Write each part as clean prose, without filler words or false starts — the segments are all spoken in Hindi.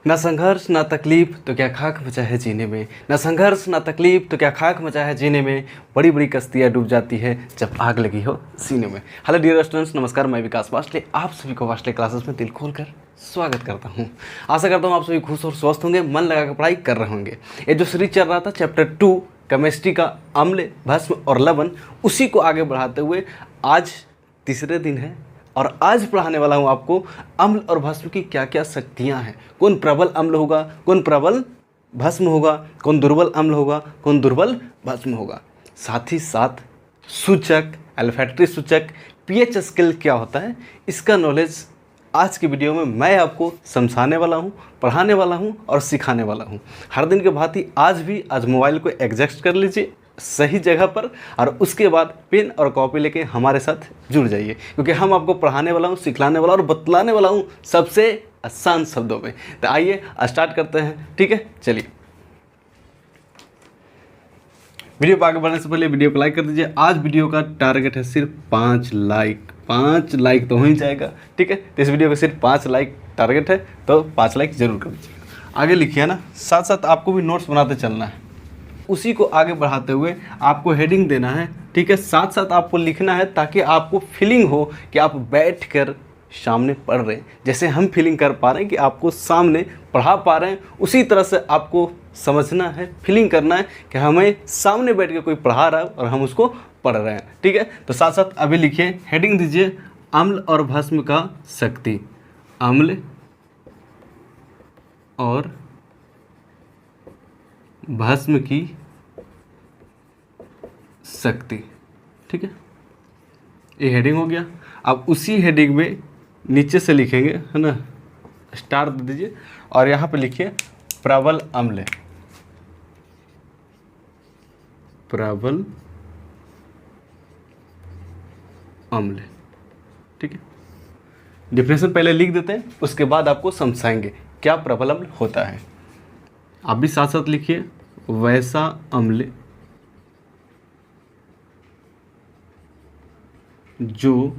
ना संघर्ष ना तकलीफ तो क्या खाक मचा है जीने में, ना संघर्ष ना तकलीफ तो क्या खाक मचा है जीने में, बड़ी बड़ी कश्तियाँ डूब जाती है जब आग लगी हो सीने में। हेलो डियर स्टूडेंट्स, नमस्कार। मैं विकास वासले आप सभी को वासले क्लासेस में दिल खोल कर स्वागत करता हूँ। आशा करता हूँ आप सभी खुश और स्वस्थ होंगे, मन लगा कर पढ़ाई कर रहे होंगे। ये जो सीरीज चल रहा था चैप्टर 2 केमिस्ट्री का अम्ल, भस्म और लवण, उसी को आगे बढ़ाते हुए आज तीसरे दिन है और आज पढ़ाने वाला हूँ आपको अम्ल और भस्म की क्या क्या शक्तियाँ हैं। कौन प्रबल अम्ल होगा, कौन प्रबल भस्म होगा, कौन दुर्बल अम्ल होगा, कौन दुर्बल भस्म होगा। साथ ही साथ सूचक, एल्फैक्टरी सूचक, पीएच स्केल क्या होता है, इसका नॉलेज आज की वीडियो में मैं आपको समझाने वाला हूँ, पढ़ाने वाला हूँ और सिखाने वाला हूँ। हर दिन के भांति आज मोबाइल को एडजस्ट कर लीजिए सही जगह पर और उसके बाद पेन और कॉपी लेके हमारे साथ जुड़ जाइए, क्योंकि हम आपको पढ़ाने वाला हूँ, सिखलाने वाला और बतलाने वाला हूँ सबसे आसान शब्दों में। तो आइए स्टार्ट करते हैं, ठीक है। चलिए, वीडियो पर आगे बढ़ने से पहले वीडियो को लाइक कर दीजिए। आज वीडियो का टारगेट है सिर्फ 5 लाइक। 5 लाइक तो हो ही जाएगा, ठीक है। तो इस वीडियो का सिर्फ 5 लाइक टारगेट है, तो 5 लाइक जरूर कर दीजिएगा। आगे लिखिए ना, साथ साथ आपको भी नोट्स बनाते चलना है। उसी को आगे बढ़ाते हुए आपको हेडिंग देना है, ठीक है। साथ साथ आपको लिखना है ताकि आपको फीलिंग हो कि आप बैठकर सामने पढ़ रहे हैं। जैसे हम फीलिंग कर पा रहे हैं कि आपको सामने पढ़ा पा रहे हैं, उसी तरह से आपको समझना है, फीलिंग करना है कि हमें सामने बैठ के कोई पढ़ा रहा है और हम उसको पढ़ रहे हैं, ठीक है। तो साथ साथ अभी लिखिए, हेडिंग दीजिए अम्ल और भस्म का शक्ति। अम्ल और भस्म की शक्ति, ठीक है। ये हेडिंग हो गया। अब उसी हेडिंग में नीचे से लिखेंगे, है ना, स्टार दे दीजिए और यहाँ पे लिखिए प्रबल अम्ल। प्रबल अम्ल, ठीक है। डिफिनेशन पहले लिख देते हैं, उसके बाद आपको समझाएंगे क्या प्रबल अम्ल होता है। आप भी साथ साथ लिखिए वैसा अम्ल जो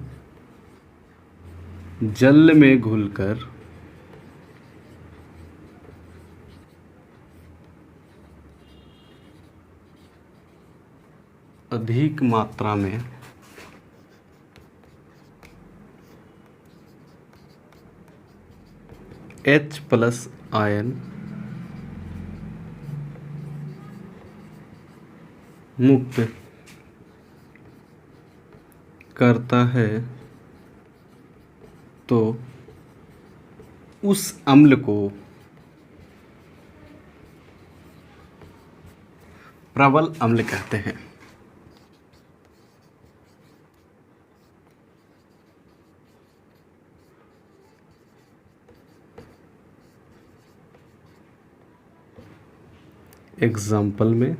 जल में घुलकर अधिक मात्रा में H+ आयन मुक्त करता है तो उस अम्ल को प्रबल अम्ल कहते हैं। एग्जाम्पल में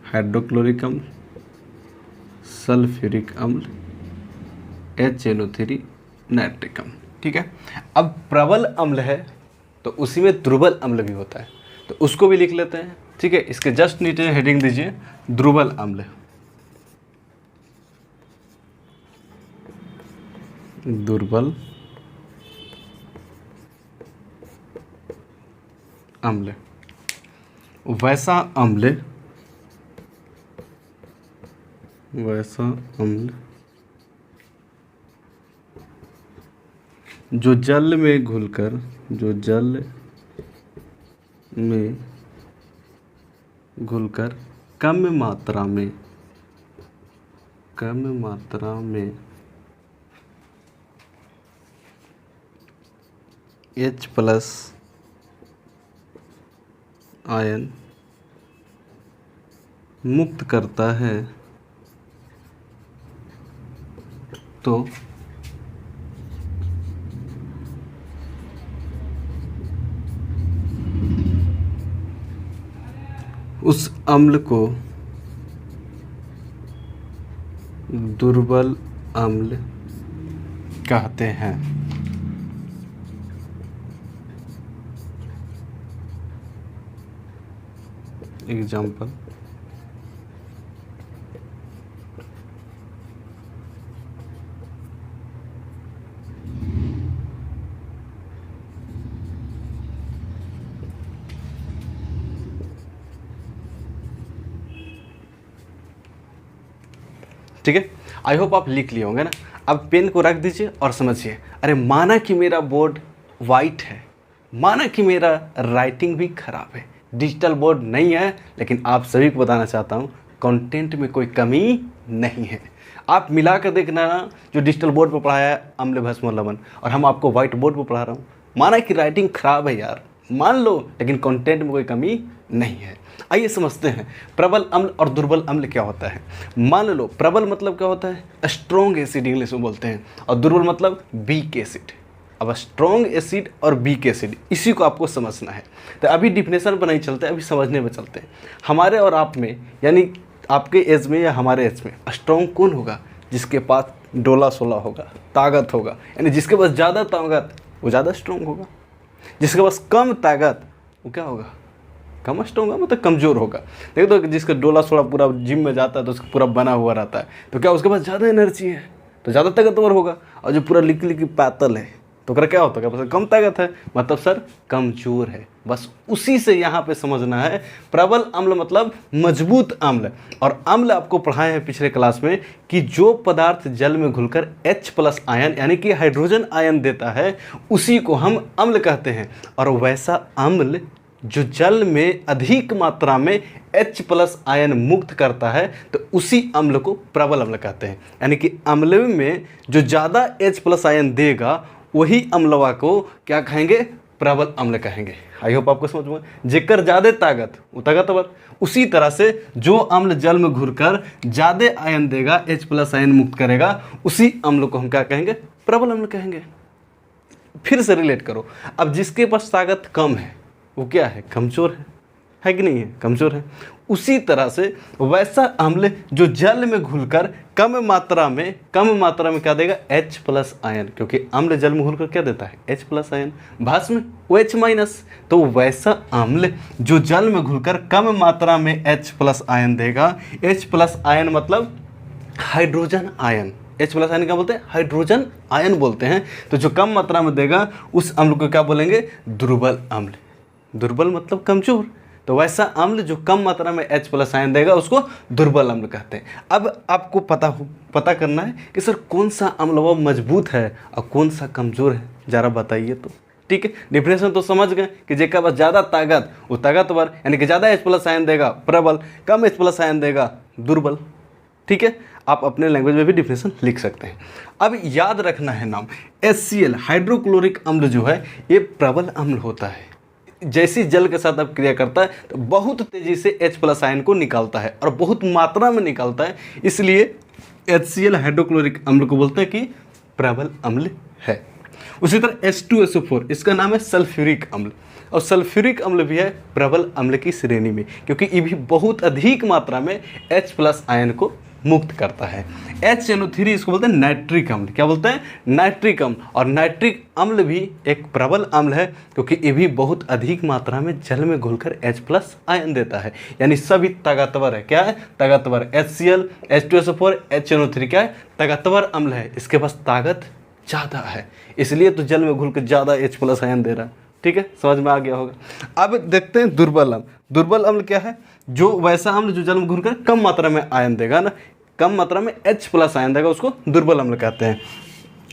हाइड्रोक्लोरिक अम्ल, सल्फ्यूरिक अम्ल, HNO3 नाइट्रिक अम्ल, ठीक है। अब प्रबल अम्ल है तो उसी में दुर्बल अम्ल भी होता है, तो उसको भी लिख लेते हैं, ठीक है। इसके जस्ट नीचे हेडिंग दीजिए दुर्बल अम्ल। दुर्बल अम्ल, वैसा अम्ल, वैसा अम्ल जो जल में घुलकर, जो जल में घुलकर कम मात्रा में H+ आयन मुक्त करता है तो उस अम्ल को दुर्बल अम्ल कहते हैं। एग्जाम्पल, ठीक है, आई होप आप लिख लिए होंगे ना। अब पेन को रख दीजिए और समझिए। अरे माना कि मेरा बोर्ड वाइट है, माना कि मेरा राइटिंग भी खराब है, डिजिटल बोर्ड नहीं है, लेकिन आप सभी को बताना चाहता हूँ कंटेंट में कोई कमी नहीं है। आप मिला कर देखना ना, जो डिजिटल बोर्ड पर पढ़ाया है अम्ल भस्म लवण, और हम आपको वाइट बोर्ड पर पढ़ा रहा हूँ। माना कि राइटिंग खराब है यार, मान लो, लेकिन कंटेंट में कोई कमी नहीं है। आइए समझते हैं प्रबल अम्ल और दुर्बल अम्ल क्या होता है। मान लो प्रबल मतलब क्या होता है, स्ट्रॉन्ग एसिड इंग्लिश में बोलते हैं, और दुर्बल मतलब वीक एसिड। अब स्ट्रॉन्ग एसिड और वीक एसिड, इसी को आपको समझना है। तो अभी डिफिनेशन पर नहीं चलते, अभी समझने में चलते हैं। हमारे और आप में, यानी आपके एज में या हमारे एज में स्ट्रॉन्ग कौन होगा? जिसके पास डोला सोला होगा, ताकत होगा, यानी जिसके पास ज़्यादा ताकत वो ज़्यादा स्ट्रॉन्ग होगा। जिसके पास कम ताकत वो क्या होगा? कम स्ट्रॉन्ग होगा, मतलब कमज़ोर होगा। देखो तो जिसका डोला सोला पूरा जिम में जाता है तो उसका पूरा बना हुआ रहता है, तो क्या उसके पास ज़्यादा एनर्जी है, तो ज़्यादा ताकतवर होगा। और जो पूरा लिक्की लिक्की पैतल है तो क्या होता है? कम ताकत है, मतलब सर कमजोर है। बस उसी से यहाँ पे समझना है। प्रबल अम्ल मतलब मजबूत अम्ल। और अम्ल आपको पढ़ाए हैं पिछले क्लास में कि जो पदार्थ जल में घुलकर H+ आयन यानी कि हाइड्रोजन आयन देता है उसी को हम अम्ल कहते हैं। और वैसा अम्ल जो जल में अधिक मात्रा में H+ आयन मुक्त करता है तो उसी अम्ल को प्रबल अम्ल कहते हैं। यानी कि अम्ल में जो ज़्यादा H+ आयन देगा वही अम्लवा को क्या कहेंगे? प्रबल अम्ल कहेंगे। आई होप आपको समझ में। जेकर ज़्यादा ताकत वो ताकतवर। उसी तरह से जो अम्ल जल में घुलकर ज़्यादा आयन देगा, H+ आयन मुक्त करेगा, उसी अम्ल को हम क्या कहेंगे? प्रबल अम्ल कहेंगे। फिर से रिलेट करो। अब जिसके पास ताकत कम है वो क्या है? कमज़ोर है कि नहीं है? कमज़ोर है। उसी तरह से वैसा अम्ल जो जल में घुलकर कम मात्रा में क्या देगा? H+ आयन, क्योंकि अम्ल जल में घुलकर क्या देता है? H+ ion. भस्म OH-। तो वैसा अम्ल जो जल में घुलकर कम मात्रा में H+ आयन देगा, H+ आयन मतलब हाइड्रोजन आयन। H+ आयन क्या बोलते हैं? हाइड्रोजन आयन बोलते हैं। तो जो कम मात्रा में देगा उस अम्ल को क्या बोलेंगे? दुर्बल अम्ल। दुर्बल मतलब कमजोर। तो वैसा अम्ल जो कम मात्रा में H+ आयन देगा उसको दुर्बल अम्ल कहते हैं। अब आपको पता करना है कि सर कौन सा अम्ल वो मजबूत है और कौन सा कमज़ोर है, ज़रा बताइए तो। ठीक है, डिफरेंशन तो समझ गए कि जेका पास ज़्यादा ताकत वो ताकतवर, यानी कि ज़्यादा H+ आयन देगा प्रबल, कम H+ आयन देगा दुर्बल। ठीक है, आप अपने लैंग्वेज में भी डिफिनेशन लिख सकते हैं। अब याद रखना है नाम, HCl हाइड्रोक्लोरिक अम्ल जो है ये प्रबल अम्ल होता है। जैसी जल के साथ अब क्रिया करता है तो बहुत तेज़ी से H+ आयन को निकालता है और बहुत मात्रा में निकालता है, इसलिए HCl हाइड्रोक्लोरिक अम्ल को बोलते हैं कि प्रबल अम्ल है। उसी तरह H2SO4 इसका नाम है सल्फ्यूरिक अम्ल, और सल्फ्यूरिक अम्ल भी है प्रबल अम्ल की श्रेणी में, क्योंकि ये भी बहुत अधिक मात्रा में H+ आयन को मुक्त करता है। HNO3 इसको बोलते हैं नाइट्रिक अम्ल। क्या बोलते हैं? नाइट्रिक अम्ल। और नाइट्रिक अम्ल भी एक प्रबल अम्ल है, क्योंकि ये भी बहुत अधिक मात्रा में जल में घुलकर H+ आयन देता है। यानी सभी ताकतवर है। क्या है? ताकतवर। HCl, H2SO4, HNO3 क्या है? ताकतवर अम्ल है। इसके पास ताकत ज़्यादा है, इसलिए तो जल में घुलकर ज़्यादा H+ आयन दे रहा है। ठीक है, समझ में आ गया होगा। अब देखते हैं दुर्बल अम्ल। दुर्बल अम्ल क्या है? जो वैसा अम्ल जो जल में घुलकर कम मात्रा में आयन देगा ना, कम मात्रा में H+ आयन देगा, उसको दुर्बल अम्ल कहते हैं।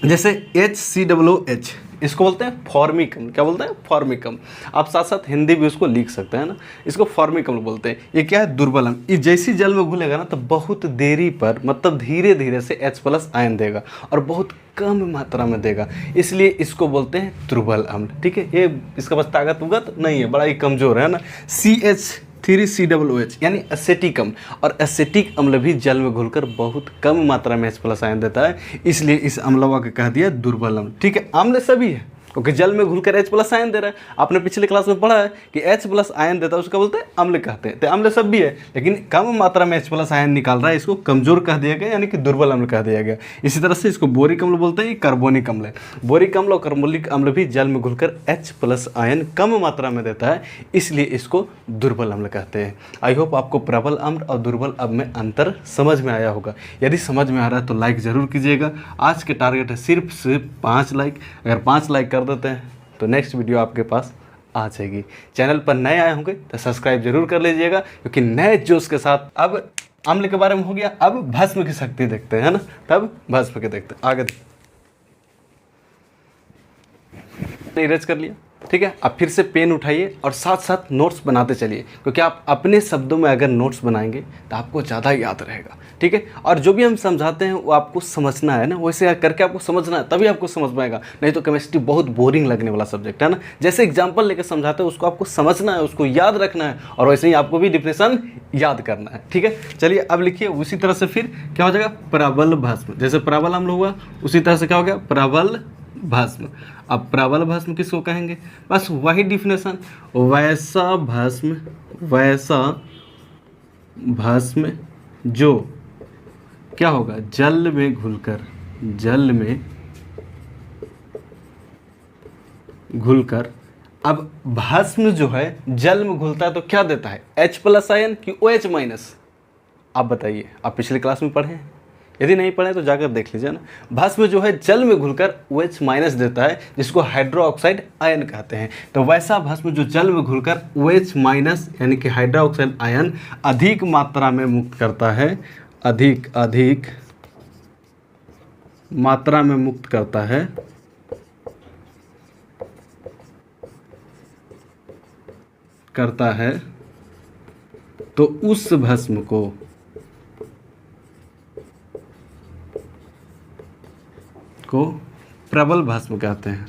जैसे HCOOH इसको बोलते हैं फॉर्मिक अम्ल। क्या बोलते हैं? फॉर्मिक अम्ल। आप साथ साथ हिंदी भी उसको लिख सकते हैं ना, इसको फॉर्मिक अम्ल बोलते हैं। ये क्या है? दुर्बल अम्ल। ये जैसी जल में घुलेगा ना तो बहुत देरी पर, मतलब धीरे धीरे से H+ आयन देगा और बहुत कम मात्रा में देगा, इसलिए इसको बोलते हैं दुर्बल अम्ल। ठीक है, ये इसका बस ताकत उगत नहीं है, बड़ा ही कमज़ोर है ना। CH3COOH यानी एसिटिक अम्ल। और एसिटिक अम्ल भी जल में घुलकर बहुत कम मात्रा में H+ आयन देता है, इसलिए इस अम्लवा को कह दिया दुर्बल अम्ल। ठीक है, अम्ल सभी है क्योंकि जल में घुलकर H+ आयन दे रहा है। आपने पिछले क्लास में पढ़ा है कि H+ आयन देता है उसका बोलते हैं अम्ल कहते हैं। तो अम्ल सब भी है, लेकिन कम मात्रा में H+ आयन निकाल रहा है, इसको कमजोर कह दिया गया, यानी कि दुर्बल अम्ल कह दिया गया। इसी तरह से इसको बोरिक अम्ल बोलते हैं, ये कार्बोनिक अम्ल है। बोरिक अम्ल और कार्बोनिक अम्ल भी जल में घुलकर H+ आयन कम मात्रा में देता है, इसलिए इसको दुर्बल अम्ल कहते हैं। आई होप आपको प्रबल अम्ल और दुर्बल अम्ल में अंतर समझ में आया होगा। यदि समझ में आ रहा है तो लाइक ज़रूर कीजिएगा। आज के टारगेट है सिर्फ 5 लाइक। अगर 5 लाइक कर देते हैं तो नेक्स्ट वीडियो आपके पास आ जाएगी। चैनल पर नए आए होंगे तो सब्सक्राइब जरूर कर लीजिएगा, क्योंकि नए जोश के साथ अब अम्ल के बारे में हो गया। अब भस्म की शक्ति देखते हैं, है ना, तब भस्म के देखते हैं। आगे इरेज कर लिया, ठीक है। अब फिर से पेन उठाइए और साथ साथ नोट्स बनाते चलिए, क्योंकि आप अपने शब्दों में अगर नोट्स बनाएंगे तो आपको ज़्यादा याद रहेगा, ठीक है। और जो भी हम समझाते हैं वो आपको समझना है ना, वैसे करके आपको समझना है, तभी आपको समझ में आएगा। नहीं तो केमिस्ट्री बहुत बोरिंग लगने वाला सब्जेक्ट है ना। जैसे एग्जाम्पल लेकर समझाते हैं उसको आपको समझना है, उसको याद रखना है, और वैसे ही आपको भी डिफिनेशन याद करना है, ठीक है। चलिए अब लिखिए उसी तरह से फिर क्या हो जाएगा, प्रबल भस्म। जैसे प्रबल अम्ल हुआ उसी तरह से क्या हो गया, प्रबल भस्म। अब प्रबल भस्म किसको कहेंगे, बस वही डिफिनेशन, वैसा भस्म जो क्या होगा, जल में घुलकर। अब भस्म जो है जल में घुलता है तो क्या देता है, H+ आयन कि OH-। आप बताइए, आप पिछले क्लास में पढ़े हैं? यदि नहीं पढ़े तो जाकर देख लीजिए ना। भस्म जो है जल में घुलकर OH- देता है, जिसको हाइड्रोक्साइड आयन कहते हैं। तो वैसा भस्म जो जल में घुलकर OH- यानी कि हाइड्रोक्साइड आयन अधिक मात्रा में मुक्त करता है, अधिक मात्रा में मुक्त करता है, तो उस भस्म को प्रबल भस्म कहते हैं,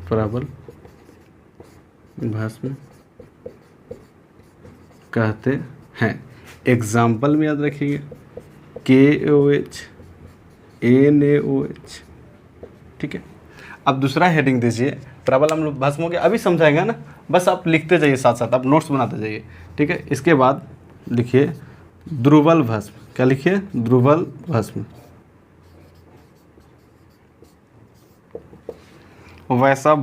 प्रबल भस्म कहते हैं। एग्जाम्पल में याद रखिए, KOH, NaOH, ठीक है। अब दूसरा हेडिंग दीजिए, प्रबल अम्ल भस्म हो गया, अभी समझाएंगे ना, बस आप लिखते जाइए साथ साथ, आप नोट्स बनाते जाइए, ठीक है। इसके बाद लिखिए द्रुवल भस्म। क्या लिखिए, द्रुवल भस्म। वैसा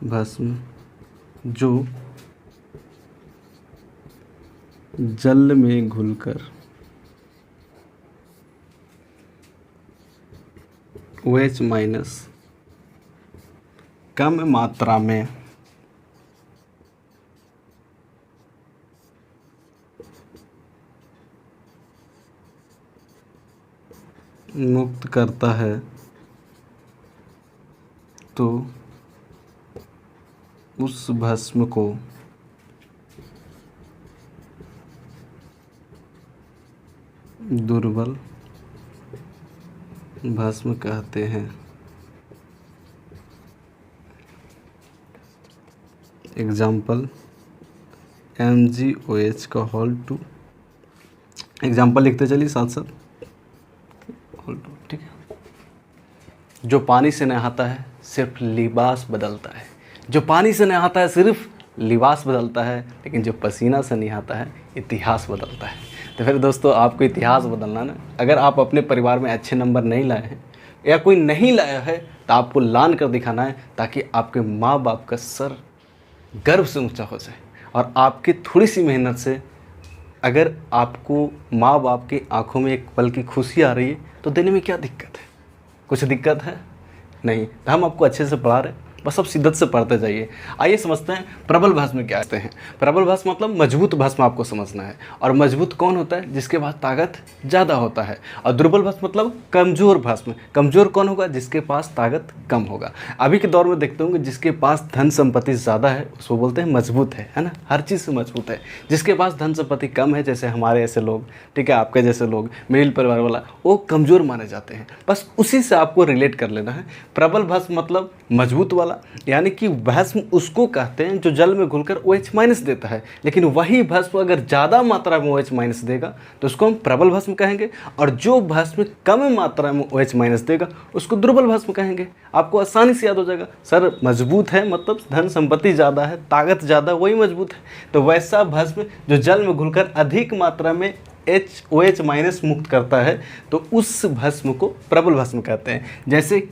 भस्म जो जल में घुलकर OH- कम मात्रा में मुक्त करता है, तो उस भस्म को दुर्बल भस्म कहते हैं। Example MgOH2। एग्जाम्पल लिखते चलिए साथ साथ, ठीक है। जो पानी से नहाता है सिर्फ लिबास बदलता है, जो पानी से नहाता है सिर्फ लिबास बदलता है, लेकिन जो पसीना से नहाता है इतिहास बदलता है। तो फिर दोस्तों आपको इतिहास बदलना ना, अगर आप अपने परिवार में अच्छे नंबर नहीं लाए हैं या कोई नहीं लाया है तो आपको लान कर दिखाना है, ताकि आपके माँ बाप का सर गर्व से ऊंचा हो जाए। और आपकी थोड़ी सी मेहनत से अगर आपको माँ बाप की आंखों में एक पल की खुशी आ रही है तो देने में क्या दिक्कत है, कुछ दिक्कत है नहीं। तो हम आपको अच्छे से पढ़ा रहे हैं, बस अब शिद्दत से पढ़ते जाइए। आइए समझते हैं प्रबल भस्म क्या कहते हैं। प्रबल भस्म मतलब मजबूत भस्म आपको समझना है। और मजबूत कौन होता है, जिसके पास ताकत ज़्यादा होता है। और दुर्बल भस्म मतलब कमज़ोर भस्म। कमज़ोर कौन होगा, जिसके पास ताकत कम होगा। अभी के दौर में देखते होंगे जिसके पास धन संपत्ति ज़्यादा है उसको बोलते हैं मजबूत है ना, हर चीज़ से मजबूत है। जिसके पास धन संपत्ति कम है, जैसे हमारे ऐसे लोग, ठीक है, आपके जैसे लोग, मिडिल परिवार वाला, वो कमज़ोर माने जाते हैं। बस उसी से आपको रिलेट कर लेना है। प्रबल भस्म मतलब मजबूत वाला, यानी कि भस्म उसको कहते हैं जो जल में घुलकर OH- देता है। लेकिन वही भस्म अगर ज़्यादा मात्रा में OH- देगा तो उसको हम प्रबल भस्म कहेंगे, और जो भस्म कम मात्रा में OH- देगा उसको दुर्बल भस्म कहेंगे। आपको आसानी से याद हो जाएगा, सर मजबूत है मतलब धन संपत्ति ज़्यादा है, ताकत ज़्यादा, वही मजबूत है। तो वैसा भस्म जो जल में घुलकर अधिक मात्रा में OH- मुक्त करता है, तो उस भस्म को प्रबल भस्म कहते हैं। जैसे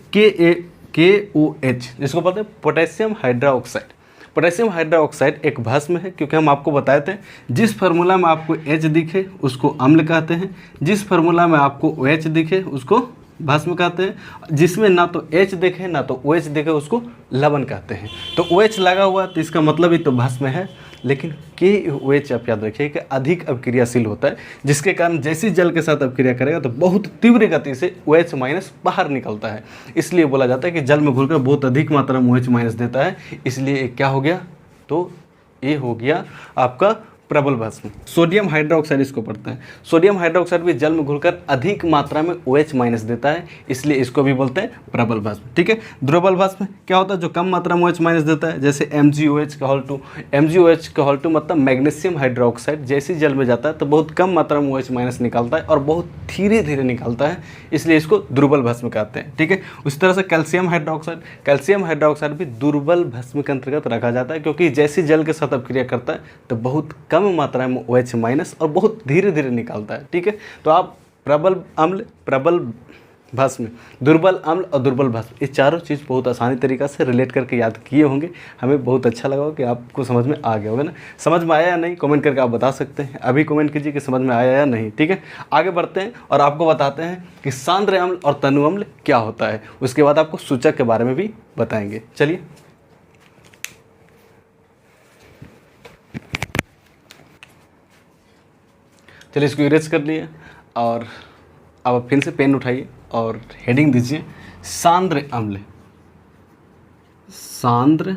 KOH, जिसको बोलते हैं पोटेशियम हाइड्रोक्साइड। पोटेशियम हाइड्रोक्साइड एक भस्म है, क्योंकि हम आपको बताए थे जिस फार्मूला में आपको H दिखे उसको अम्ल कहते हैं, जिस फार्मूला में आपको OH दिखे उसको भस्म कहते हैं। जिसमें ना तो H देखे ना तो OH देखे उसको लवण कहते हैं। तो OH लगा हुआ तो इसका मतलब ही तो भस्म है। लेकिन KOH आप याद रखिए कि अधिक अवक्रियाशील होता है, जिसके कारण जैसे जल के साथ अवक्रिया करेगा तो बहुत तीव्र गति से OH माइनस बाहर निकलता है। इसलिए बोला जाता है कि जल में घुलकर बहुत अधिक मात्रा में OH माइनस देता है। इसलिए ये क्या हो गया, तो ये हो गया आपका प्रबल भस्म। सोडियम हाइड्रोक्साइड इसको पढ़ते हैं। सोडियम हाइड्रोक्साइड भी जल में घुलकर अधिक मात्रा में OH माइनस देता है, इसलिए इसको भी बोलते हैं प्रबल भस्म। ठीक है। द्रवल भस्म क्या होता है, जो कम मात्रा में OH माइनस देता है, जैसे MgOH का होल 2। MgOH का होल 2 मतलब मैग्नीशियम हाइड्रोक्साइड, जैसे जल में जाता है तो बहुत कम मात्रा में OH माइनस निकलता है और बहुत धीरे धीरे निकलता है, इसलिए इसको दुर्बल भस्म कहते हैं। ठीक है। उसी तरह से कैल्शियम हाइड्रोक्साइड भी दुर्बल भस्म के अंतर्गत रखा जाता है, क्योंकि जैसे जल के साथ अपक्रिया करता है तो बहुत कम मात्रा में OH माइनस और बहुत धीरे धीरे निकलता है। ठीक है। तो आप प्रबल अम्ल, प्रबल भस्म, दुर्बल अम्ल और दुर्बल भस्म, ये चारों चीज़ बहुत आसानी तरीक़ा से रिलेट करके याद किए होंगे। हमें बहुत अच्छा लगा कि आपको समझ में आ गया होगा ना। समझ में आया या नहीं कमेंट करके आप बता सकते हैं। अभी कमेंट कीजिए कि समझ में आया या नहीं। ठीक है। आगे बढ़ते हैं और आपको बताते हैं कि सांद्र अम्ल और तनु अम्ल क्या होता है। उसके बाद आपको सूचक के बारे में भी बताएंगे। चलिए इसको इरेज कर लिए और अब फिर से पेन उठाइए और हेडिंग दीजिए सांद्र अम्ल। सांद्र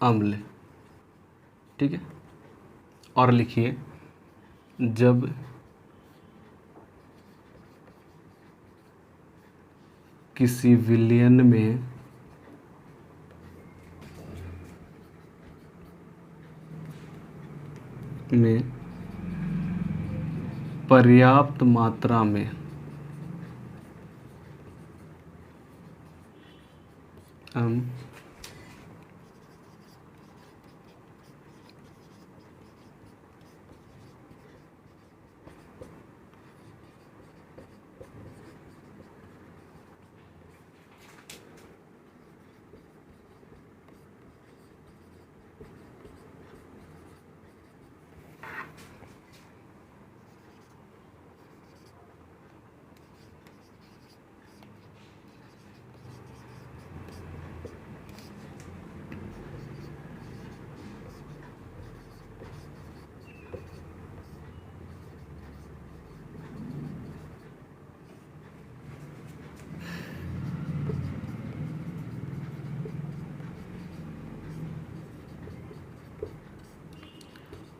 अम्ल। ठीक है। और लिखिए जब किसी विलयन में पर्याप्त मात्रा में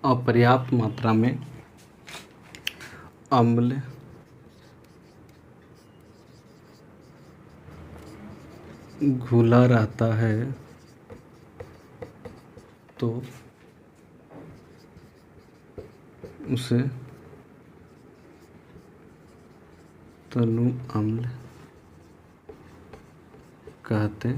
अपर्याप्त मात्रा में अम्ल घुला रहता है तो उसे तनु अम्ल कहते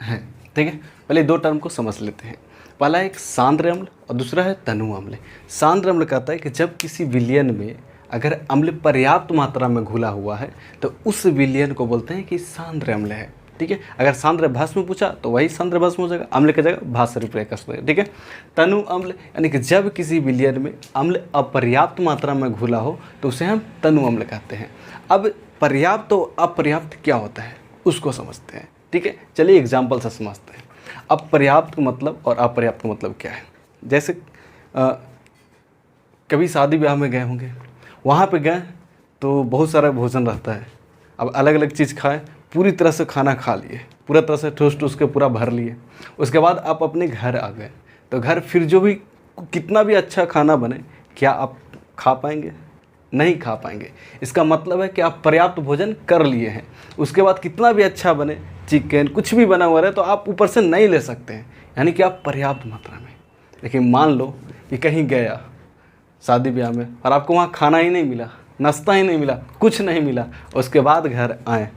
हैं। ठीक है। पहले दो टर्म को समझ लेते हैं। पहला एक सांद्र अम्ल और दूसरा है तनु अम्ल। सांद्र अम्ल कहता है कि जब किसी विलयन में अगर अम्ल पर्याप्त मात्रा में घुला हुआ है तो उस विलयन को बोलते हैं कि सांद्र अम्ल है। ठीक है। अगर सांद्र भस्म पूछा तो वही सांद्र भस्म हो जाएगा, अम्ल की जगह भास्वर प्रकाश हो जाएगा। ठीक है। तनु अम्ल यानी कि जब किसी विलयन में अम्ल अपर्याप्त मात्रा में घुला हो तो उसे हम तनु अम्ल कहते हैं। अब पर्याप्त और अपर्याप्त क्या होता है उसको समझते हैं। ठीक है। चलिए एग्जाम्पल से समझते हैं। अब पर्याप्त का मतलब और अपर्याप्त का मतलब क्या है। जैसे कभी शादी ब्याह में गए होंगे, वहाँ पे गए तो बहुत सारा भोजन रहता है। अब अलग अलग चीज़ खाए, पूरी तरह से खाना खा लिए, पूरा तरह से ठूस ठूस के पूरा भर लिए। उसके बाद आप अपने घर आ गए तो घर फिर जो भी कितना भी अच्छा खाना बने, क्या आप खा पाएंगे? नहीं खा पाएंगे। इसका मतलब है कि आप पर्याप्त भोजन कर लिए हैं। उसके बाद कितना भी अच्छा बने, चिकन कुछ भी बना हुआ रहे, तो आप ऊपर से नहीं ले सकते हैं, यानी कि आप पर्याप्त मात्रा में। लेकिन मान लो कि कहीं गया शादी ब्याह में और आपको वहाँ खाना ही नहीं मिला, नाश्ता ही नहीं मिला, कुछ नहीं मिला, उसके बाद घर आए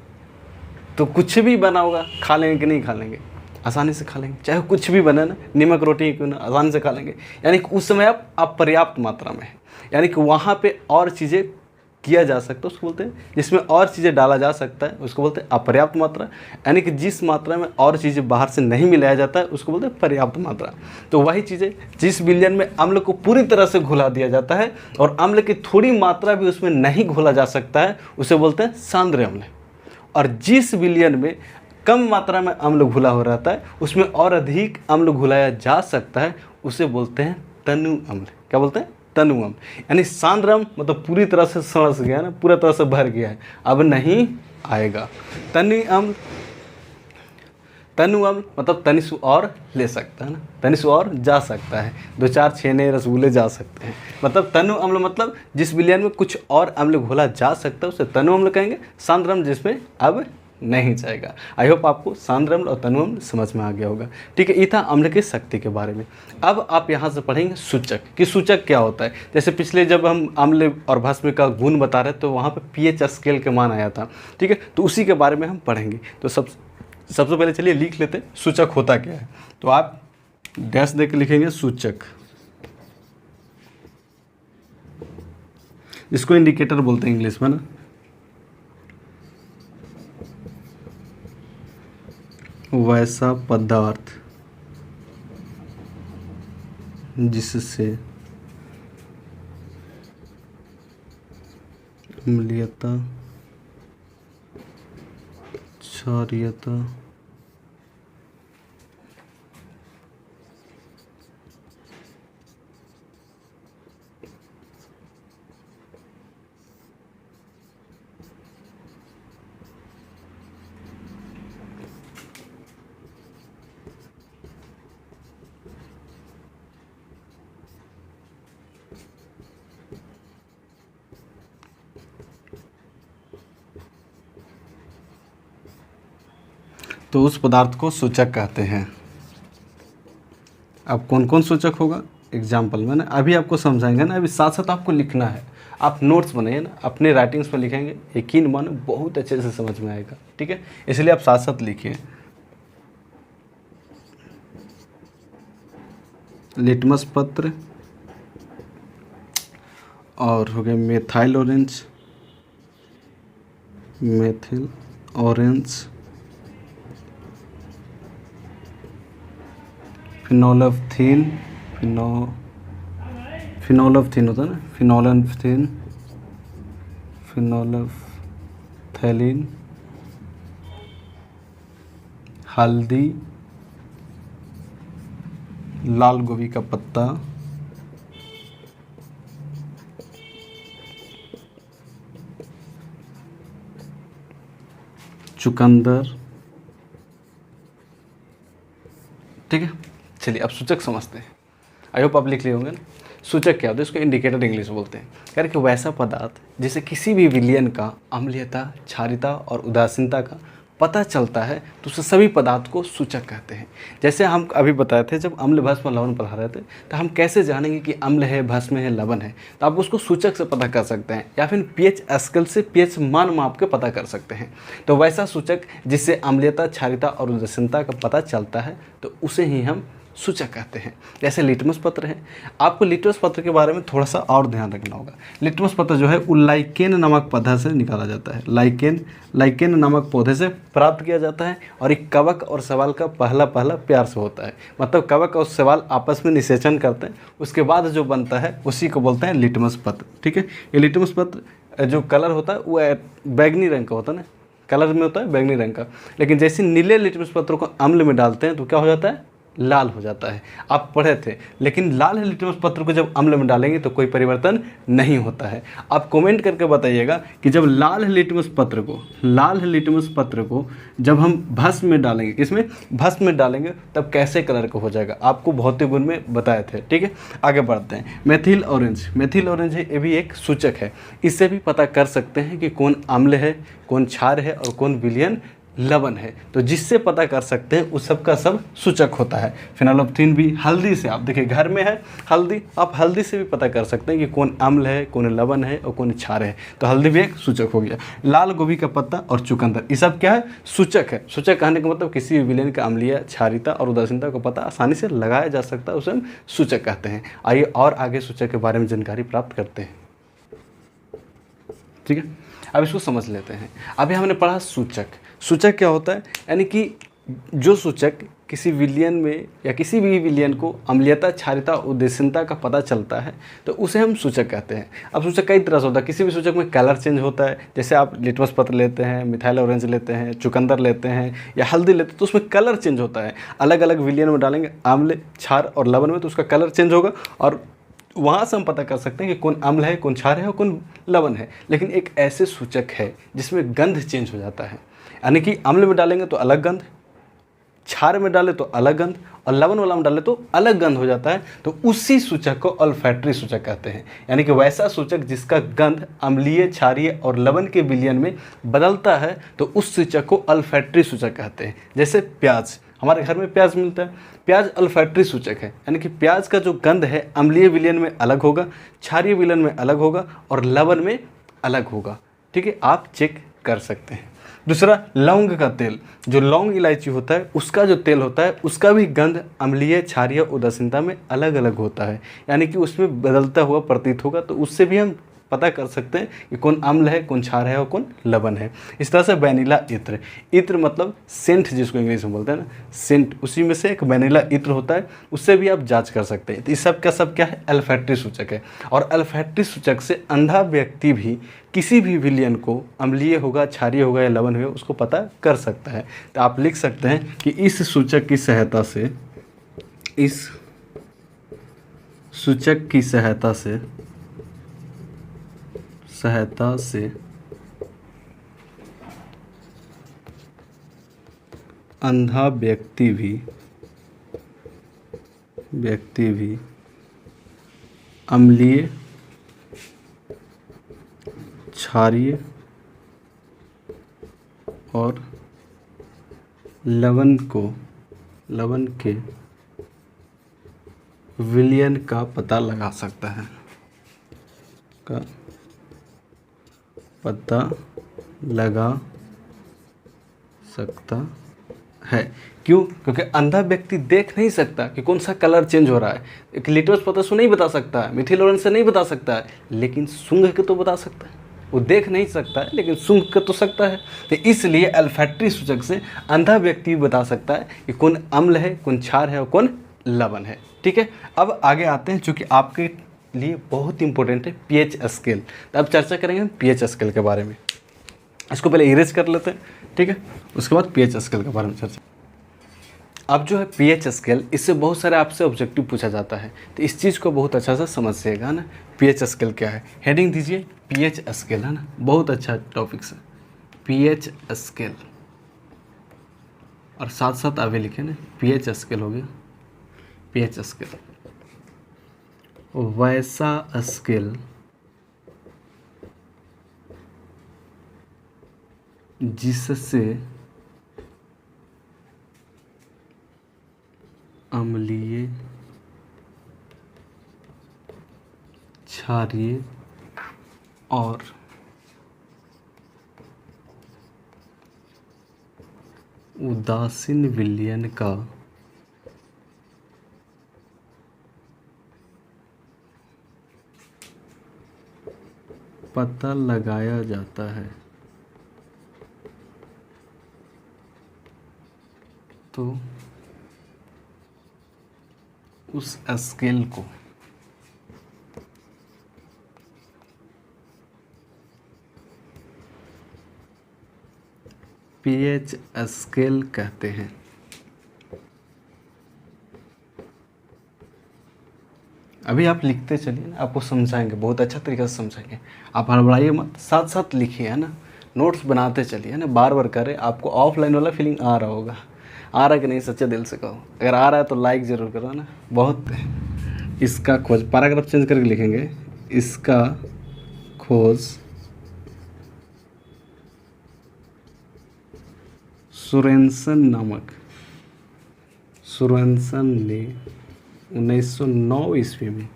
तो कुछ भी बना होगा खा लेंगे कि नहीं खा लेंगे? आसानी से खा लेंगे। चाहे कुछ भी बने ना, नमक रोटी क्यों ना, आसानी से खा लेंगे। यानी कि उस समय आप पर्याप्त मात्रा में है, यानी कि वहाँ पे और चीज़ें किया जा सकता है उसको बोलते हैं, जिसमें और चीज़ें डाला जा सकता है उसको बोलते हैं अपर्याप्त मात्रा, यानी कि जिस मात्रा में और चीज़ें बाहर से नहीं मिलाया जाता है उसको बोलते हैं पर्याप्त मात्रा। तो वही चीज़ें जिस विलयन में अम्ल को पूरी तरह से घुला दिया जाता है और अम्ल की थोड़ी मात्रा भी उसमें नहीं घोला जा सकता है उसे बोलते हैं सांद्र अम्ल। और जिस विलयन में कम मात्रा में अम्ल घुला हो रहता है उसमें और अधिक अम्ल घुलाया जा सकता है उसे बोलते हैं तनु अम्ल। क्या बोलते हैं? तनु अम्ल। यानी सांद्र अम्ल मतलब पूरी तरह से सड़स गया ना, पूरा तरह से भर गया है, अब नहीं आएगा। तनु अम्ल, तनु अम्ल मतलब तनिसु और ले सकता है ना, तनिसु और जा सकता है, 2-4 छेने रसगुल्ले जा सकते हैं। मतलब तनु अम्ल मतलब जिस विलयन में कुछ और अम्ल घोला जा सकता है उसे तनु अम्ल कहेंगे। सांद्र अम्ल जिसमें अब नहीं जाएगा। आई होप आपको सांद्र अम्ल और तनु अम्ल समझ में आ गया होगा। ठीक है, ये था अम्ल की शक्ति के बारे में। अब आप यहाँ से पढ़ेंगे सूचक कि सूचक क्या होता है। जैसे पिछले जब हम अम्ल और भस्म का गुण बता रहे तो वहाँ पे पीएच स्केल के मान आया था। ठीक है, तो उसी के बारे में हम पढ़ेंगे। तो सबसे पहले चलिए लिख लेते हैं सूचक होता क्या है। तो आप डैश दे के लिखेंगे सूचक, इसको इंडिकेटर बोलते हैं इंग्लिश में ना। वैसा पदार्थ जिससे अम्लीयता, क्षारीयता, तो उस पदार्थ को सूचक कहते हैं। अब कौन कौन सूचक होगा एग्जाम्पल में ना अभी आपको समझाएंगे ना, अभी साथ साथ आपको लिखना है। आप नोट्स बनाइए ना, अपने राइटिंग्स में लिखेंगे, यकीन मानो बहुत अच्छे से समझ में आएगा। ठीक है, इसलिए आप साथ साथ लिखिए। लिटमस पत्र और हो गया मेथाइल ऑरेंज, मेथिल ऑरेंज, फिनोल्फथीन, फिनोल्फथीन होता है ना, फिनोल्फथीन, फिनोल्फथैलीन, हल्दी, लाल गोभी का पत्ता, चुकंदर। ठीक है, चलिए अब सूचक समझते हैं। आई होप आप लिख लिए होंगे ना। सूचक क्या होता है, इसको इंडिकेटर इंग्लिश बोलते हैं। यानी कि वैसा पदार्थ जिसे किसी भी विलयन का अम्लीयता, क्षारीयता और उदासीनता का पता चलता है तो उसे सभी पदार्थ को सूचक कहते हैं। जैसे हम अभी बताए थे जब अम्ल, भस्म, लवण पढ़ा रहे थे तो हम कैसे जानेंगे कि अम्ल है, भस्म है, लवण है, तो आप उसको सूचक से पता कर सकते हैं या फिर पीएच स्केल से पीएच मान माप के पता कर सकते हैं। तो वैसा सूचक जिससे अम्लीयता, क्षारीयता और उदासीनता का पता चलता है तो उसे ही हम सूचक कहते हैं। जैसे लिटमस पत्र है, आपको लिटमस पत्र के बारे में थोड़ा सा और ध्यान रखना होगा। लिटमस पत्र जो है वो लाइकेन नामक पौधा से निकाला जाता है। लाइकेन नामक पौधे से प्राप्त किया जाता है और एक कवक और शैवाल का पहला प्यार से होता है। मतलब कवक और शैवाल आपस में निषेचन करते हैं, उसके बाद जो बनता है उसी को बोलते हैं लिटमस पत्र। ठीक है, ये लिटमस पत्र जो कलर होता है वो बैगनी रंग का होता है ना, कलर में होता है बैगनी रंग का। लेकिन जैसे नीले लिटमस पत्रों को अम्ल में डालते हैं तो क्या हो जाता है, लाल हो जाता है। आप पढ़े थे, लेकिन लाल लिटमस पत्र को जब अम्ल में डालेंगे तो कोई परिवर्तन नहीं होता है। आप कमेंट करके बताइएगा कि जब लाल लिटमस पत्र को जब हम भस्म में डालेंगे, किसमें, भस्म में डालेंगे, तब कैसे कलर का हो जाएगा, आपको भौतिक गुण में बताए थे। ठीक है, आगे बढ़ते हैं। मेथिल ऑरेंज है, ये भी एक सूचक है। इससे भी पता कर सकते हैं कि कौन अम्ल है, कौन क्षार है और कौन विलयन लवण है। तो जिससे पता कर सकते हैं उस सब का सब सूचक होता है। फिनोल्फथीन भी, हल्दी से, आप देखिए घर में है हल्दी, आप हल्दी से भी पता कर सकते हैं कि कौन अम्ल है, कौन लवण है और कौन क्षार है। तो हल्दी भी एक सूचक हो गया। लाल गोभी का पत्ता और चुकंदर, ये सब क्या है, सूचक है। सूचक कहने का मतलब किसी भी विलयन का अम्लीय, क्षारीयता और उदासीनता का पता आसानी से लगाया जा सकता है, उसे हम सूचक कहते हैं। आइए और आगे सूचक के बारे में जानकारी प्राप्त करते हैं। ठीक है, अब इसको समझ लेते हैं। अभी हमने पढ़ा सूचक। सूचक क्या होता है, यानी कि जो सूचक किसी विलयन में या किसी भी विलयन को अम्लीयता, क्षारीयता, उदासीनता का पता चलता है तो उसे हम सूचक कहते हैं। अब सूचक कई तरह से होता है। किसी भी सूचक में कलर चेंज होता है, जैसे आप लिटमस पत्र लेते हैं, मिथाइल ऑरेंज लेते हैं, चुकंदर लेते हैं या हल्दी लेते हैं, तो उसमें कलर चेंज होता है। अलग अलग विलयन में डालेंगे, आम्ल, क्षार और लवण में, तो उसका कलर चेंज होगा और वहाँ से हम पता कर सकते हैं कि कौन अम्ल है, कौन क्षार है और कौन लवण है। लेकिन एक ऐसे सूचक है जिसमें गंध चेंज हो जाता है, यानी कि अम्ल में डालेंगे तो अलग गंध, क्षार में डाले तो अलग गंध और लवण वाला में डाले तो अलग गंध हो जाता है, तो उसी सूचक को अल्फैक्टरी सूचक कहते हैं। यानी कि वैसा सूचक जिसका गंध अम्लीय, क्षारीय और लवण के विलयन में बदलता है, तो उस सूचक को अल्फैक्टरी सूचक कहते हैं। जैसे प्याज, हमारे घर में प्याज मिलता है, प्याज अल्फैक्टरी सूचक है, यानी कि प्याज का जो गंध है अम्लीय विलयन में अलग होगा, क्षारीय विलयन में अलग होगा और लवण में अलग होगा। ठीक है, आप चेक कर सकते हैं। दूसरा, लौंग का तेल, जो लौंग इलायची होता है उसका जो तेल होता है उसका भी गंध अम्लीय, क्षारीय, उदासीनता में अलग अलग होता है, यानी कि उसमें बदलता हुआ प्रतीत होगा, तो उससे भी हम पता कर सकते हैं कि कौन अम्ल है, कौन क्षार है और कौन लवण है। इस तरह से वैनिला इत्र, इत्र मतलब सेंट जिसको इंग्लिश में बोलते हैं ना, सेंट, उसी में से एक वैनिला इत्र होता है, उससे भी आप जांच कर सकते हैं। तो इस सब का सब क्या है, अल्फैक्टरी सूचक है। और अल्फैक्टरी सूचक से अंधा व्यक्ति भी किसी भी विलयन को अम्लीय होगा, क्षारीय होगा या लवण होगा उसको पता कर सकता है। तो आप लिख सकते हैं कि इस सूचक की सहायता से, इस सूचक की सहायता से अंधा व्यक्ति भी अम्लीय, क्षारीय और लवण के विलयन का पता लगा सकता है, क्यों? क्योंकि अंधा व्यक्ति देख नहीं सकता कि कौन सा कलर चेंज हो रहा है। एक लिटमस पत्र से नहीं बता सकता है, मिथिल ऑरेंज से नहीं बता सकता है, लेकिन सूंघ के तो बता सकता है। वो देख नहीं सकता है लेकिन सूंघ के तो सकता है। तो इसलिए अल्फैक्टरी सूचक से अंधा व्यक्ति भी बता सकता है कि कौन अम्ल है, कौन क्षार है और कौन लवण है। ठीक है, अब आगे आते हैं, चूँकि आपके लिए बहुत इंपॉर्टेंट है पीएच स्केल। तो अब चर्चा करेंगे पीएच स्केल के बारे में। इसको पहले इरेज कर लेते हैं, ठीक है, उसके बाद पीएच स्केल के बारे में चर्चा। अब जो है पीएच स्केल, इससे बहुत सारे आपसे ऑब्जेक्टिव पूछा जाता है, तो इस चीज़ को बहुत अच्छा से समझिएगा ना। पीएच स्केल क्या है, हेडिंग दीजिए पीएच स्केल, है ना, बहुत अच्छा टॉपिक है पीएच स्केल। और साथ साथ आगे लिखे ना, पीएच स्केल हो गया, पीएच स्केल वैसा स्केल जिससे अम्लीय, क्षारीय और उदासीन विलयन का पता लगाया जाता है, तो उस स्केल को पीएच स्केल कहते हैं। अभी आप लिखते चलिए ना, आपको समझाएंगे, बहुत अच्छा तरीके से समझाएंगे। आप हड़बड़ाइए मत, साथ साथ लिखिए, है ना, नोट्स बनाते चलिए, है ना, बार बार करें। आपको ऑफलाइन वाला फीलिंग आ रहा होगा, आ रहा है कि नहीं, सच्चे दिल से कहो। अगर आ रहा है तो लाइक ज़रूर करो ना। बहुत इसका खोज, पैराग्राफ चेंज करके लिखेंगे, इसका खोज सोरेनसन ने 1909 ईस्वी में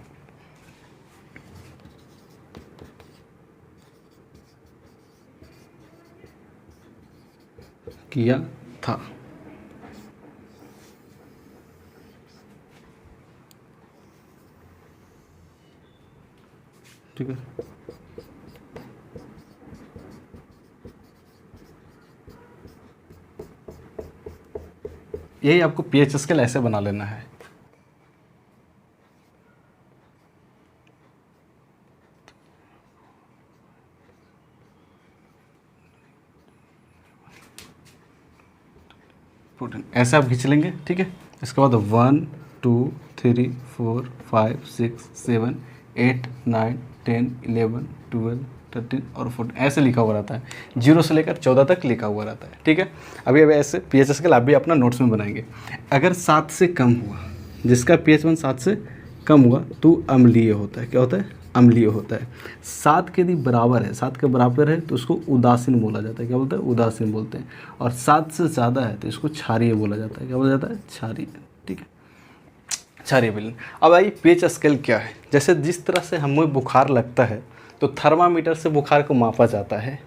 किया था। ठीक है, यही आपको पीएच स्केल ऐसे बना लेना है। ऐसे आप खींच लेंगे, ठीक है। इसके बाद 1 2 3 4 5 6 7 8 9 10 11 12 13 और 14 ऐसे लिखा हुआ रहता है, 0 से लेकर 14 तक लिखा हुआ रहता है, ठीक है। अभी ऐसे पीएच स्केल आप भी अपना नोट्स में बनाएंगे। अगर 7 से कम हुआ, जिसका पीएच मान 7 से कम हुआ तो अम्लीय होता है। क्या होता है? अम्लीय होता है। 7 के यदि बराबर है, 7 के बराबर है तो उसको उदासीन बोला जाता है। क्या बोलते हैं? उदासीन बोलते हैं। और 7 से ज़्यादा है तो इसको क्षारीय बोला जाता है। क्या बोला जाता है? क्षारीय, ठीक है, क्षारीय विलयन। अब आइए पीएच स्केल क्या है। जैसे जिस तरह से हमें बुखार लगता है तो थर्मामीटर से बुखार को मापा जाता है,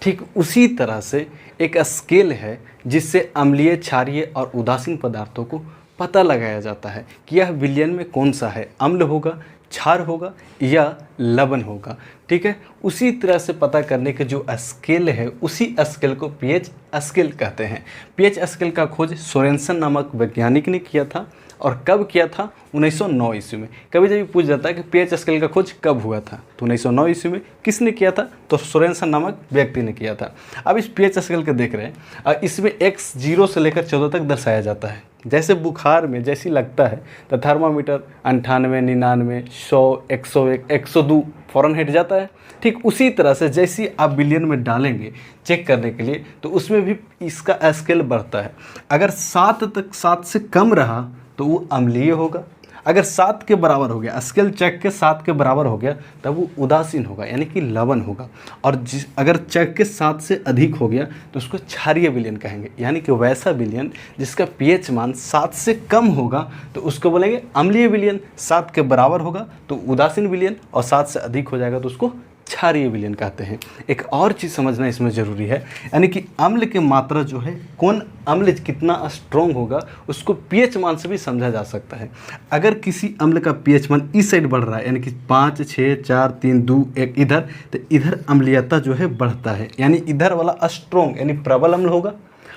ठीक उसी तरह से एक स्केल है जिससे अम्लीय, क्षारीय और उदासीन पदार्थों को पता लगाया जाता है कि यह विलयन में कौन सा है, अम्ल होगा, क्षार होगा या लवण होगा, ठीक है। उसी तरह से पता करने के जो स्केल है, उसी स्केल को पीएच स्केल कहते हैं। पीएच स्केल का खोज सोरेनसन नामक वैज्ञानिक ने किया था। और कब किया था? 1909 ईस्वी में। कभी जब पूछ जाता है कि पीएच स्केल का खोज कब हुआ था, तो 1909 ईस्वी में। किसने किया था? तो सोरेनसन नामक व्यक्ति ने किया था। अब इस पीएच स्केल को देख रहे हैं, इसमें x 0 से लेकर 14 तक दर्शाया जाता है। जैसे बुखार में जैसी लगता है तो थर्मामीटर 98, 99, 100, 101, 102 फ़ौरन हट जाता है। ठीक उसी तरह से जैसी आप विलयन में डालेंगे चेक करने के लिए, तो उसमें भी इसका स्केल बढ़ता है। अगर 7 से कम रहा तो वो अम्लीय होगा। अगर 7 के बराबर हो गया, स्केल चेक के 7 के बराबर हो गया, तब वो उदासीन होगा, यानी कि लवण होगा। और अगर चेक के 7 से अधिक हो गया तो उसको क्षारीय विलयन कहेंगे, यानी कि वैसा विलयन जिसका पीएच मान 7 से कम होगा तो उसको बोलेंगे अम्लीय विलयन। 7 के बराबर होगा तो उदासीन विलयन, और 7 से अधिक हो जाएगा तो उसको क्षारीय विलयन कहते हैं। एक और चीज़ समझना इसमें ज़रूरी है, यानी कि अम्ल की मात्रा जो है, कौन अम्ल कितना स्ट्रॉन्ग होगा उसको पीएच मान से भी समझा जा सकता है। अगर किसी अम्ल का पीएच मान इस साइड बढ़ रहा है, यानी कि 5 6 4 3 2 1 इधर, तो इधर अम्लीयता जो है बढ़ता है, यानी इधर वाला स्ट्रॉन्ग यानी प्रबल अम्ल होगा।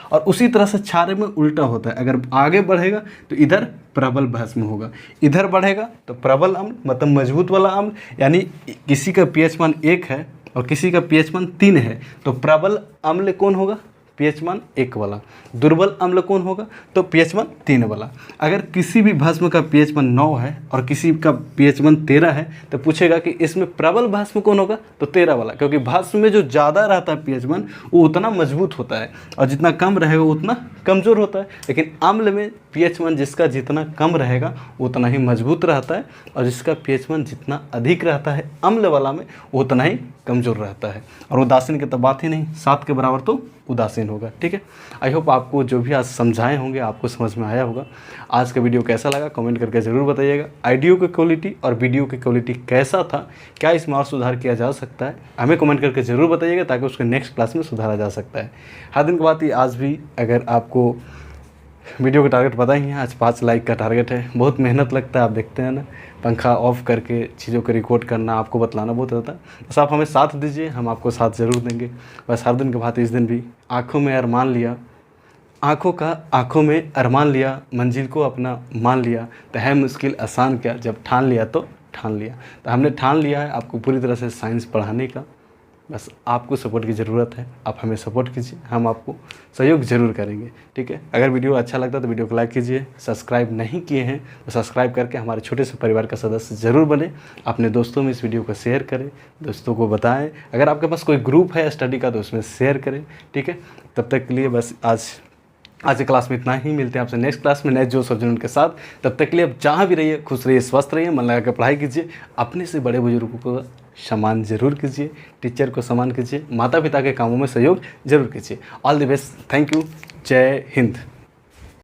और उसी तरह से क्षार में उल्टा होता है, अगर आगे बढ़ेगा तो इधर प्रबल भस्म होगा, इधर बढ़ेगा तो प्रबल अम्ल मतलब मजबूत वाला अम्ल। यानी किसी का पीएच मान 1 है और किसी का पीएच मान 3 है, तो प्रबल अम्ल कौन होगा? पीएच मान 1 वाला। दुर्बल अम्ल कौन होगा? तो पीएच मान 3 वाला। अगर किसी भी भस्म का पीएच मान 9 है और किसी का पीएच मान 13 है, तो पूछेगा कि इसमें प्रबल भस्म कौन होगा? तो 13 वाला, क्योंकि भस्म में जो ज़्यादा रहता है पीएच मान वो उतना मजबूत होता है, और जितना कम रहेगा उतना कमज़ोर होता है। लेकिन अम्ल में पीएच मान जिसका जितना कम रहेगा उतना ही मजबूत रहता है, और जिसका पीएच मान जितना अधिक रहता है अम्ल वाला में उतना ही कमज़ोर रहता है। और उदासीन की तो बात ही नहीं, 7 के बराबर तो उदासीन होगा, ठीक है। आई होप आपको जो भी आज समझाए होंगे आपको समझ में आया होगा। आज का वीडियो कैसा लगा कमेंट करके ज़रूर बताइएगा। ऑडियो की क्वालिटी और वीडियो की क्वालिटी कैसा था, क्या इसमें और सुधार किया जा सकता है, हमें कमेंट करके ज़रूर बताइएगा, ताकि उसको नेक्स्ट क्लास में सुधारा जा सकता है। हर दिन की बात ही आज भी, अगर आपको वीडियो का टारगेट पता ही है, आज 5 लाइक का टारगेट है। बहुत मेहनत लगता है, आप देखते हैं ना, पंखा ऑफ करके चीज़ों को रिकॉर्ड करना, आपको बतलाना बहुत रहता है। बस आप हमें साथ दीजिए, हम आपको साथ ज़रूर देंगे। बस हर दिन के भांति इस दिन भी आँखों में अरमान लिया, आँखों में अरमान लिया, मंजिल को अपना मान लिया, तो है मुश्किल आसान क्या, जब ठान लिया तो ठान लिया। तो हमने ठान लिया है आपको पूरी तरह से साइंस पढ़ाने का। बस आपको सपोर्ट की ज़रूरत है, आप हमें सपोर्ट कीजिए, हम आपको सहयोग ज़रूर करेंगे, ठीक है। अगर वीडियो अच्छा लगता है तो वीडियो को लाइक कीजिए, सब्सक्राइब नहीं किए हैं तो सब्सक्राइब करके हमारे छोटे से परिवार का सदस्य ज़रूर बने। अपने दोस्तों में इस वीडियो को शेयर करें, दोस्तों को बताएं। अगर आपके पास कोई ग्रुप है स्टडी का तो उसमें शेयर करें, ठीक है। तब तक के लिए बस आज की क्लास में इतना ही। मिलते हैं आपसे नेक्स्ट क्लास में नए जोश और जुनून के साथ। तब तक के लिए आप जहाँ भी रहिए खुश रहिए, स्वस्थ रहिए, मन लगा कर पढ़ाई कीजिए, अपने से बड़े बुजुर्गों को सम्मान जरूर कीजिए, टीचर को सम्मान कीजिए, माता पिता के कामों में सहयोग जरूर कीजिए। All the best, thank you, जय हिंद।